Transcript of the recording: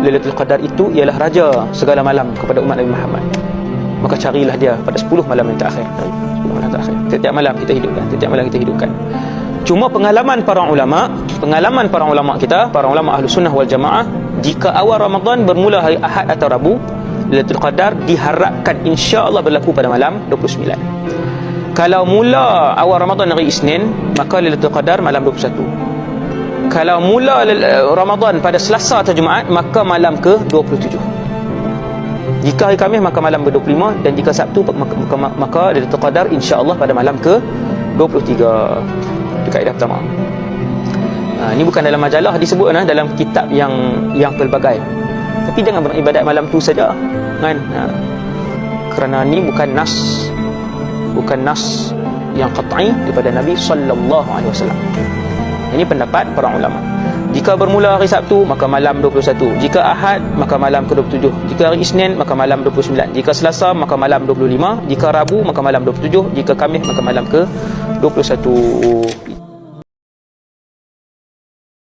Lailatul Qadar itu ialah raja segala malam kepada umat Nabi Muhammad. Maka carilah dia pada 10 malam yang terakhir. 10 malam terakhir. Setiap malam kita hidupkan, setiap malam kita hidupkan. Cuma pengalaman para ulama kita, para ulama Ahlus Sunnah wal Jamaah, jika awal Ramadan bermula hari Ahad atau Rabu, Lailatul Qadar diharapkan insya-Allah berlaku pada malam 29. Kalau mula awal Ramadan hari Isnin, maka Lailatul Qadar malam 21. Kalau mula Ramadan pada Selasa atau Jumaat, maka malam ke-27. Jika hari Khamis, maka malam ke-25, dan jika Sabtu maka Lailatul Qadar insya-Allah pada malam ke-23. Itu kaedah pertama. Ini bukan dalam majalah disebut, dalam kitab yang pelbagai. Tapi jangan beribadat malam tu saja, kan? Kerana ni bukan nas yang qat'i daripada Nabi sallallahu alaihi wasallam. Ini pendapat para ulama. Jika bermula hari Sabtu, maka malam 21. Jika Ahad, maka malam ke-27. Jika hari Isnin, maka malam 29. Jika Selasa, maka malam 25. Jika Rabu, maka malam 27. Jika Khamis, maka malam ke-21.